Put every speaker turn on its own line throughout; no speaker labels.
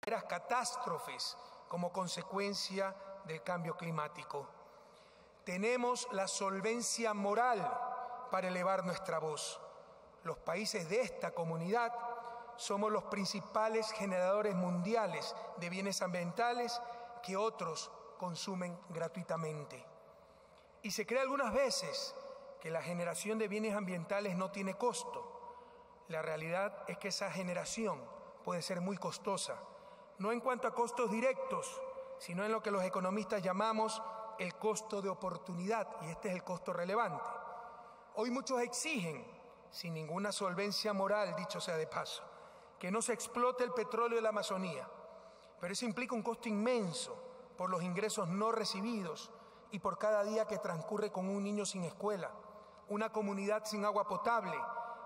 catástrofes como consecuencia del cambio climático. Tenemos la solvencia moral para elevar nuestra voz. Los países de esta comunidad somos los principales generadores mundiales de bienes ambientales que otros consumen gratuitamente. Y se cree algunas veces que la generación de bienes ambientales no tiene costo. La realidad es que esa generación puede ser muy costosa, no en cuanto a costos directos, sino en lo que los economistas llamamos el costo de oportunidad, y este es el costo relevante. Hoy muchos exigen, sin ninguna solvencia moral, dicho sea de paso, que no se explote el petróleo de la Amazonía, pero eso implica un costo inmenso por los ingresos no recibidos y por cada día que transcurre con un niño sin escuela, una comunidad sin agua potable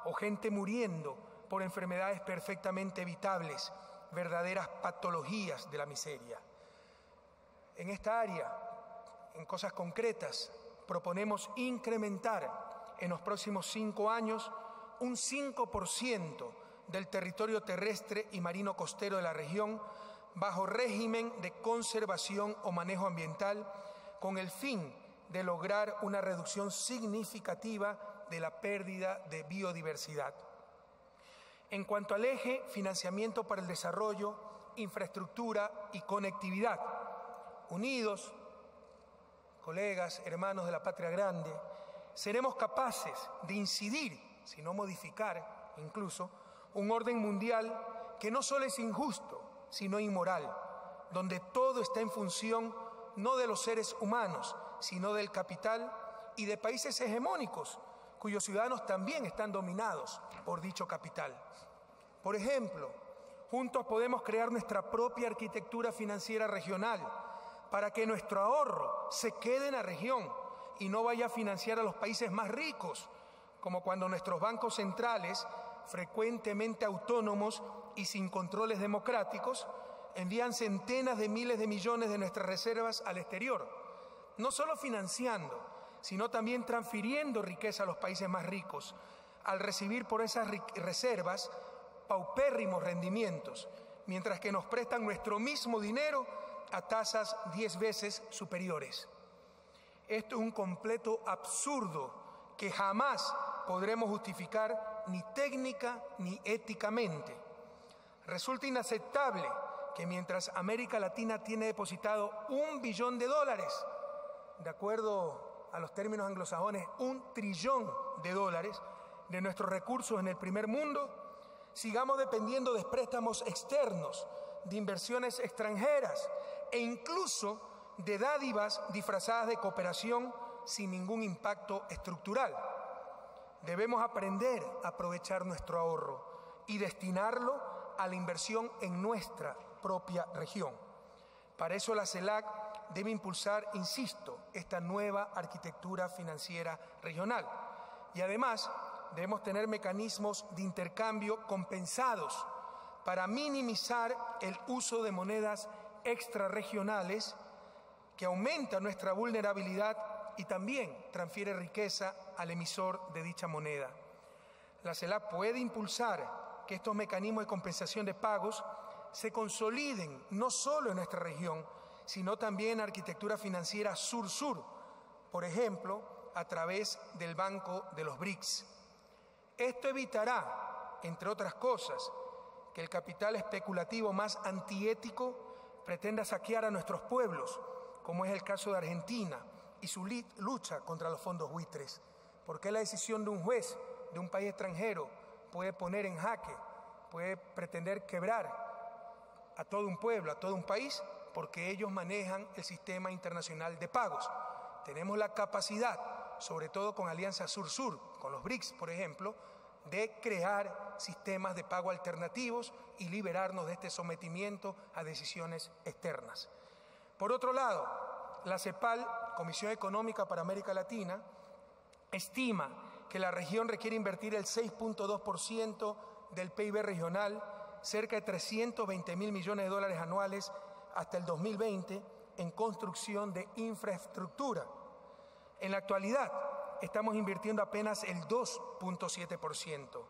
o gente muriendo por enfermedades perfectamente evitables, verdaderas patologías de la miseria. En esta área, en cosas concretas, proponemos incrementar en los próximos 5 años un 5% del territorio terrestre y marino costero de la región bajo régimen de conservación o manejo ambiental, con el fin de lograr una reducción significativa de la pérdida de biodiversidad. En cuanto al eje financiamiento para el desarrollo, infraestructura y conectividad, unidos, colegas, hermanos de la patria grande, seremos capaces de incidir, si no modificar incluso, un orden mundial que no solo es injusto, sino inmoral, donde todo está en función no de los seres humanos, sino del capital y de países hegemónicos, cuyos ciudadanos también están dominados por dicho capital. Por ejemplo, juntos podemos crear nuestra propia arquitectura financiera regional para que nuestro ahorro se quede en la región y no vaya a financiar a los países más ricos, como cuando nuestros bancos centrales, frecuentemente autónomos y sin controles democráticos, envían centenas de miles de millones de nuestras reservas al exterior, no solo financiando, sino también transfiriendo riqueza a los países más ricos, al recibir por esas reservas paupérrimos rendimientos, mientras que nos prestan nuestro mismo dinero a tasas 10 veces superiores. Esto es un completo absurdo que jamás podremos justificar ni técnica ni éticamente. Resulta inaceptable que mientras América Latina tiene depositado $1 billón, de acuerdo a los términos anglosajones, $1 trillón de nuestros recursos en el primer mundo, sigamos dependiendo de préstamos externos, de inversiones extranjeras e incluso de dádivas disfrazadas de cooperación sin ningún impacto estructural. Debemos aprender a aprovechar nuestro ahorro y destinarlo a la inversión en nuestra propia región. Para eso la CELAC debe impulsar, insisto, esta nueva arquitectura financiera regional. Y además debemos tener mecanismos de intercambio compensados para minimizar el uso de monedas extrarregionales que aumenta nuestra vulnerabilidad y también transfiere riqueza al emisor de dicha moneda. La CELAC puede impulsar que estos mecanismos de compensación de pagos se consoliden no solo en nuestra región, sino también en la arquitectura financiera sur-sur, por ejemplo, a través del Banco de los BRICS. Esto evitará, entre otras cosas, que el capital especulativo más antiético pretenda saquear a nuestros pueblos, como es el caso de Argentina y su lucha contra los fondos buitres. Porque la decisión de un juez de un país extranjero puede poner en jaque, puede pretender quebrar a todo un pueblo, a todo un país, porque ellos manejan el sistema internacional de pagos. Tenemos la capacidad, sobre todo con Alianza Sur-Sur, con los BRICS, por ejemplo, de crear sistemas de pago alternativos y liberarnos de este sometimiento a decisiones externas. Por otro lado, la CEPAL, Comisión Económica para América Latina, estima que la región requiere invertir el 6.2% del PIB regional, cerca de $320.000 millones anuales hasta el 2020, en construcción de infraestructura. En la actualidad, estamos invirtiendo apenas el 2.7%.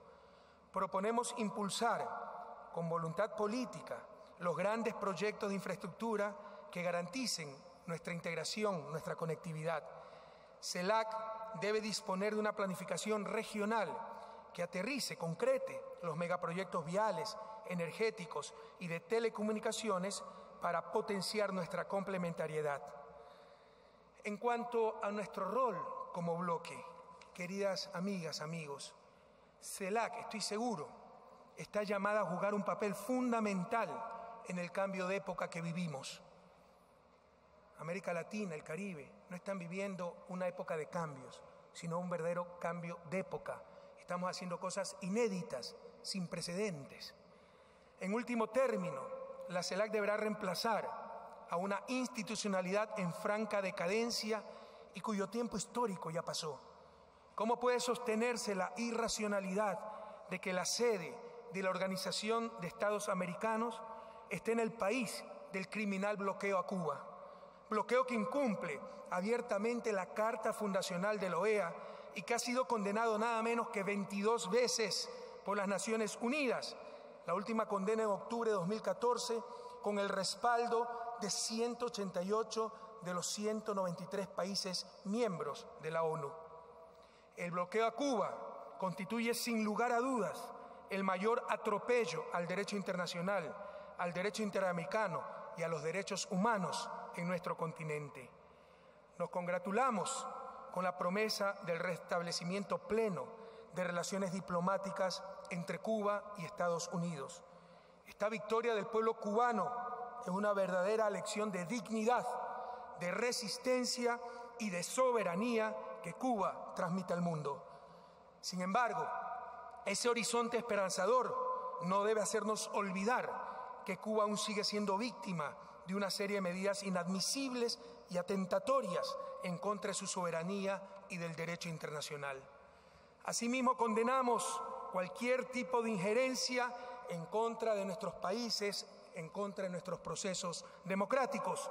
Proponemos impulsar, con voluntad política, los grandes proyectos de infraestructura que garanticen nuestra integración, nuestra conectividad. CELAC debe disponer de una planificación regional que aterrice, concrete los megaproyectos viales, energéticos y de telecomunicaciones para potenciar nuestra complementariedad. En cuanto a nuestro rol como bloque, queridas amigas, amigos, CELAC, estoy seguro, está llamada a jugar un papel fundamental en el cambio de época que vivimos. América Latina, el Caribe, no están viviendo una época de cambios, sino un verdadero cambio de época. Estamos haciendo cosas inéditas, sin precedentes. En último término, la CELAC deberá reemplazar a una institucionalidad en franca decadencia y cuyo tiempo histórico ya pasó. ¿Cómo puede sostenerse la irracionalidad de que la sede de la Organización de Estados Americanos esté en el país del criminal bloqueo a Cuba? Bloqueo que incumple abiertamente la Carta Fundacional de la OEA y que ha sido condenado nada menos que 22 veces por las Naciones Unidas. La última condena en octubre de 2014 con el respaldo de 188 de los 193 países miembros de la ONU. El bloqueo a Cuba constituye sin lugar a dudas el mayor atropello al derecho internacional, al derecho interamericano y a los derechos humanos en nuestro continente. Nos congratulamos con la promesa del restablecimiento pleno de relaciones diplomáticas entre Cuba y Estados Unidos. Esta victoria del pueblo cubano es una verdadera lección de dignidad, de resistencia y de soberanía que Cuba transmite al mundo. Sin embargo, ese horizonte esperanzador no debe hacernos olvidar que Cuba aún sigue siendo víctima de una serie de medidas inadmisibles y atentatorias en contra de su soberanía y del derecho internacional. Asimismo, condenamos cualquier tipo de injerencia en contra de nuestros países, en contra de nuestros procesos democráticos.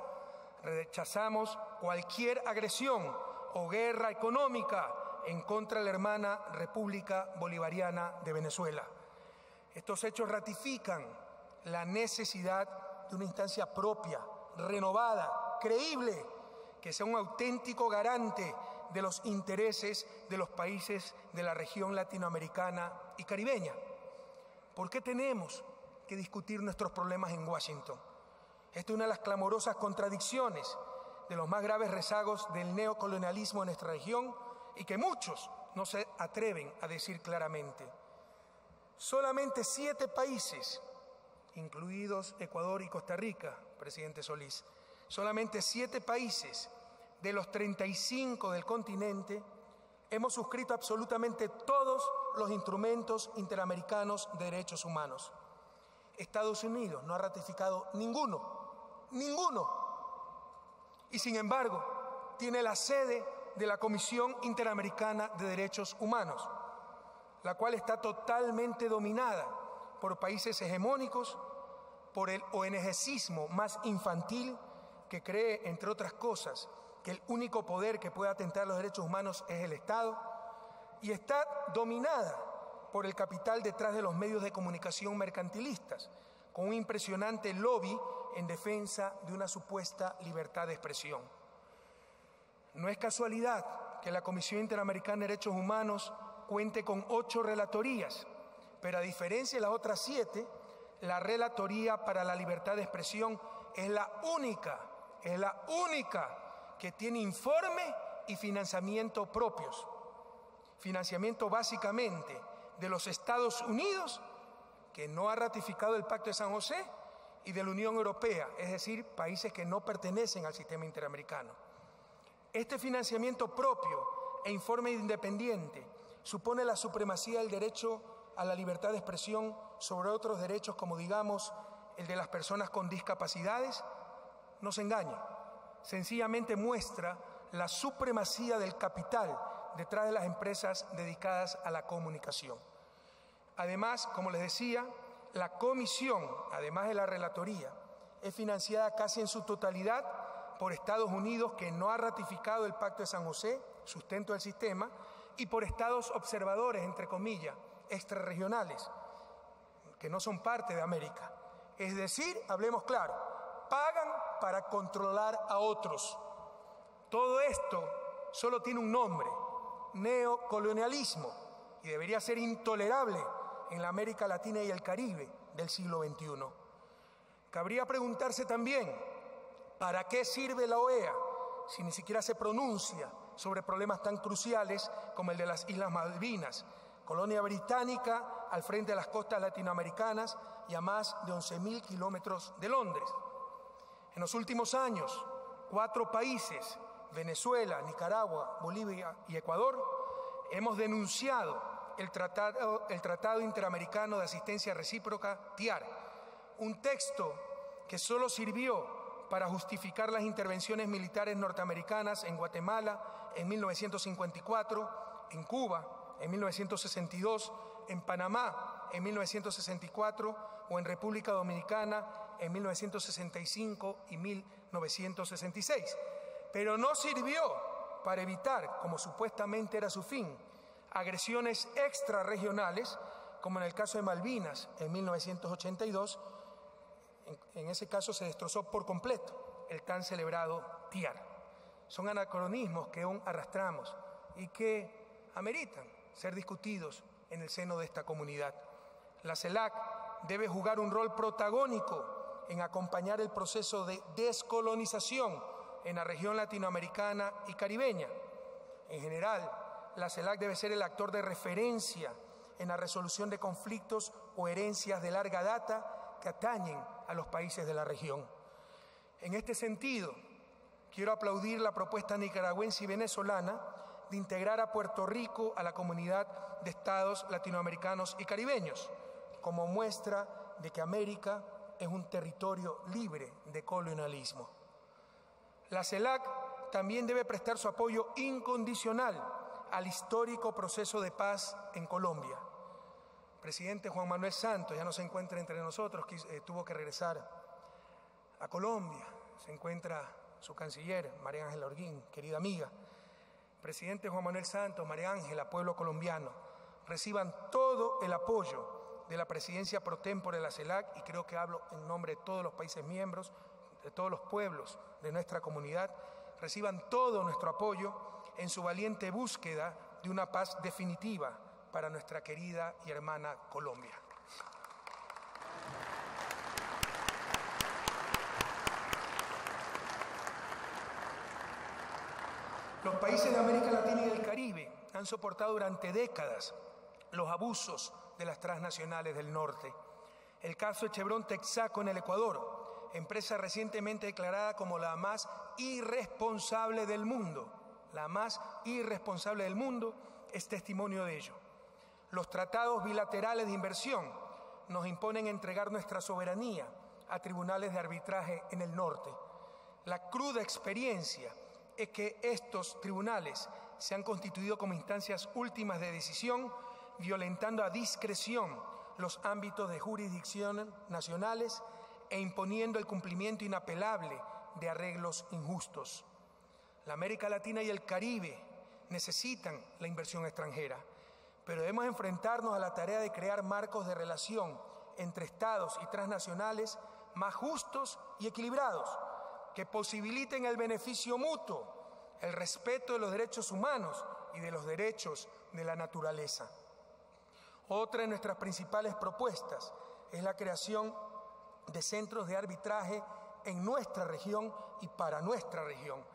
Rechazamos cualquier agresión o guerra económica en contra de la hermana República Bolivariana de Venezuela. Estos hechos ratifican la necesidad de una instancia propia, renovada, creíble, que sea un auténtico garante de los intereses de los países de la región latinoamericana y caribeña. ¿Por qué tenemos que discutir nuestros problemas en Washington? Esta es una de las clamorosas contradicciones de los más graves rezagos del neocolonialismo en nuestra región y que muchos no se atreven a decir claramente. Solamente 7 países, incluidos Ecuador y Costa Rica, presidente Solís, solamente 7 países de los 35 del continente hemos suscrito absolutamente todos los instrumentos interamericanos de derechos humanos. Estados Unidos no ha ratificado ninguno. Y sin embargo, tiene la sede de la Comisión Interamericana de Derechos Humanos, la cual está totalmente dominada por países hegemónicos, por el ONGcismo más infantil que cree, entre otras cosas, que el único poder que puede atentar los derechos humanos es el Estado, y está dominada por el capital detrás de los medios de comunicación mercantilistas, con un impresionante lobby en defensa de una supuesta libertad de expresión. No es casualidad que la Comisión Interamericana de Derechos Humanos cuente con 8 relatorías, pero a diferencia de las otras 7, la Relatoría para la Libertad de Expresión es la única que tiene informe y financiamiento propios. Financiamiento básicamente de los Estados Unidos, que no ha ratificado el Pacto de San José, y de la Unión Europea, es decir, países que no pertenecen al sistema interamericano. Este financiamiento propio e informe independiente supone la supremacía del derecho a la libertad de expresión sobre otros derechos, como digamos el de las personas con discapacidades. No se engaña, sencillamente muestra la supremacía del capital detrás de las empresas dedicadas a la comunicación. Además, como les decía, la comisión, además de la relatoría, es financiada casi en su totalidad por Estados Unidos, que no ha ratificado el Pacto de San José, sustento del sistema, y por estados observadores, entre comillas, extrarregionales, que no son parte de América. Es decir, hablemos claro, pagan para controlar a otros. Todo esto solo tiene un nombre: neocolonialismo, y debería ser intolerable en la América Latina y el Caribe del siglo XXI. Cabría preguntarse también, ¿para qué sirve la OEA si ni siquiera se pronuncia sobre problemas tan cruciales como el de las Islas Malvinas, colonia británica al frente de las costas latinoamericanas y a más de 11.000 kilómetros de Londres? En los últimos años, 4 países, Venezuela, Nicaragua, Bolivia y Ecuador, hemos denunciado el Tratado Interamericano de Asistencia Recíproca, TIAR, un texto que solo sirvió para justificar las intervenciones militares norteamericanas en Guatemala en 1954, en Cuba en 1962, en Panamá en 1964 o en República Dominicana en 1965 y 1966. Pero no sirvió para evitar, como supuestamente era su fin, agresiones extrarregionales, como en el caso de Malvinas en 1982. En ese caso se destrozó por completo el tan celebrado TIAR. Son anacronismos que aún arrastramos y que ameritan ser discutidos en el seno de esta comunidad. La CELAC debe jugar un rol protagónico en acompañar el proceso de descolonización en la región latinoamericana y caribeña. En general, la CELAC debe ser el actor de referencia en la resolución de conflictos o herencias de larga data que atañen a los países de la región. En este sentido, quiero aplaudir la propuesta nicaragüense y venezolana de integrar a Puerto Rico a la comunidad de estados latinoamericanos y caribeños, como muestra de que América es un territorio libre de colonialismo. La CELAC también debe prestar su apoyo incondicional al histórico proceso de paz en Colombia. El presidente Juan Manuel Santos ya no se encuentra entre nosotros, tuvo que regresar a Colombia. Se encuentra su canciller, María Ángela Holguín, querida amiga. Presidente Juan Manuel Santos, María Ángela, pueblo colombiano, reciban todo el apoyo de la presidencia pro tempore de la CELAC, y creo que hablo en nombre de todos los países miembros, de todos los pueblos de nuestra comunidad. Reciban todo nuestro apoyo en su valiente búsqueda de una paz definitiva para nuestra querida y hermana Colombia. Los países de América Latina y del Caribe han soportado durante décadas los abusos de las transnacionales del norte. El caso de Chevron Texaco en el Ecuador, empresa recientemente declarada como la más irresponsable del mundo, es testimonio de ello. Los tratados bilaterales de inversión nos imponen entregar nuestra soberanía a tribunales de arbitraje en el norte. La cruda experiencia es que estos tribunales se han constituido como instancias últimas de decisión, violentando a discreción los ámbitos de jurisdicción nacionales e imponiendo el cumplimiento inapelable de arreglos injustos. La América Latina y el Caribe necesitan la inversión extranjera, pero debemos enfrentarnos a la tarea de crear marcos de relación entre estados y transnacionales más justos y equilibrados, que posibiliten el beneficio mutuo, el respeto de los derechos humanos y de los derechos de la naturaleza. Otra de nuestras principales propuestas es la creación de centros de arbitraje en nuestra región y para nuestra región,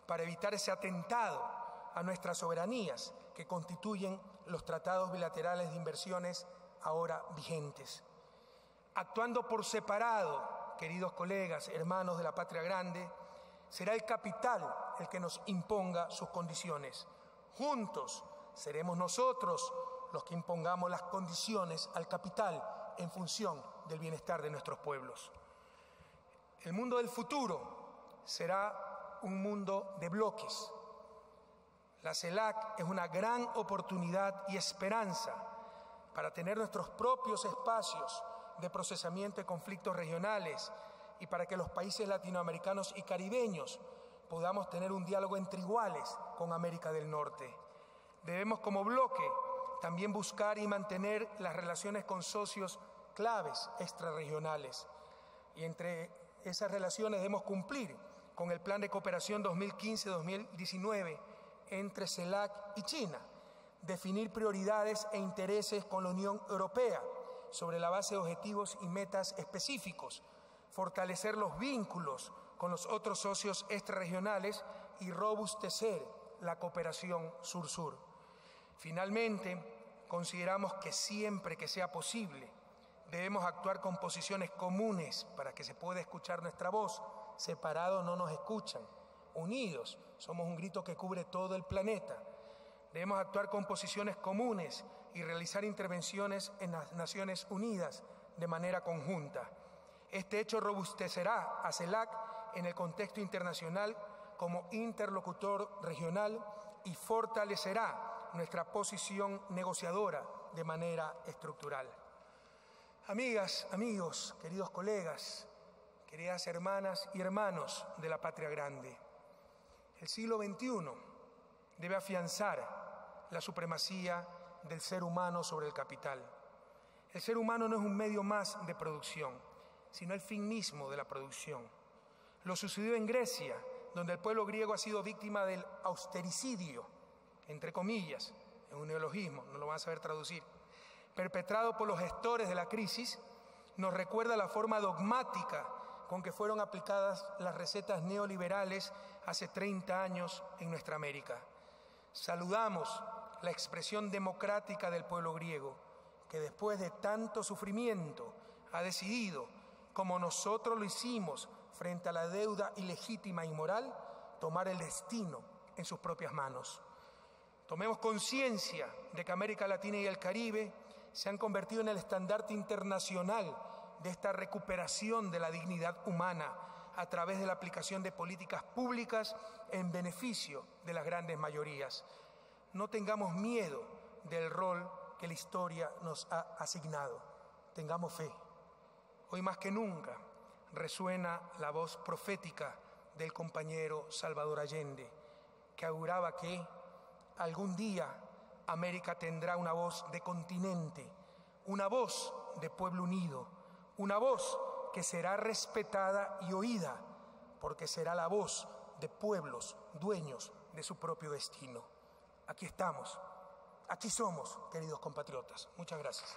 para evitar ese atentado a nuestras soberanías que constituyen los tratados bilaterales de inversiones ahora vigentes. Actuando por separado, queridos colegas, hermanos de la patria grande, será el capital el que nos imponga sus condiciones. Juntos seremos nosotros los que impongamos las condiciones al capital en función del bienestar de nuestros pueblos. El mundo del futuro será un mundo de bloques. La CELAC es una gran oportunidad y esperanza para tener nuestros propios espacios de procesamiento de conflictos regionales y para que los países latinoamericanos y caribeños podamos tener un diálogo entre iguales con América del Norte. Debemos como bloque también buscar y mantener las relaciones con socios claves extrarregionales. y entre esas relaciones debemos cumplir con el Plan de Cooperación 2015-2019 entre CELAC y China, definir prioridades e intereses con la Unión Europea sobre la base de objetivos y metas específicos, fortalecer los vínculos con los otros socios extrarregionales y robustecer la cooperación sur-sur. Finalmente, consideramos que siempre que sea posible debemos actuar con posiciones comunes para que se pueda escuchar nuestra voz. Separados no nos escuchan, unidos somos un grito que cubre todo el planeta. Debemos actuar con posiciones comunes y realizar intervenciones en las Naciones Unidas de manera conjunta. Este hecho robustecerá a CELAC en el contexto internacional como interlocutor regional y fortalecerá nuestra posición negociadora de manera estructural. Amigas, amigos, queridos colegas, queridas hermanas y hermanos de la patria grande, el siglo XXI debe afianzar la supremacía del ser humano sobre el capital. El ser humano no es un medio más de producción, sino el fin mismo de la producción. Lo sucedió en Grecia, donde el pueblo griego ha sido víctima del austericidio, entre comillas, es un neologismo, no lo van a saber traducir, perpetrado por los gestores de la crisis. Nos recuerda la forma dogmática con que fueron aplicadas las recetas neoliberales hace 30 años en nuestra América. Saludamos la expresión democrática del pueblo griego, que después de tanto sufrimiento ha decidido, como nosotros lo hicimos frente a la deuda ilegítima y moral, tomar el destino en sus propias manos. Tomemos conciencia de que América Latina y el Caribe se han convertido en el estandarte internacional de esta recuperación de la dignidad humana a través de la aplicación de políticas públicas en beneficio de las grandes mayorías. No tengamos miedo del rol que la historia nos ha asignado. Tengamos fe. Hoy más que nunca resuena la voz profética del compañero Salvador Allende, que auguraba que algún día América tendrá una voz de continente, una voz de pueblo unido, una voz que será respetada y oída, porque será la voz de pueblos dueños de su propio destino. Aquí estamos, aquí somos, queridos compatriotas. Muchas gracias.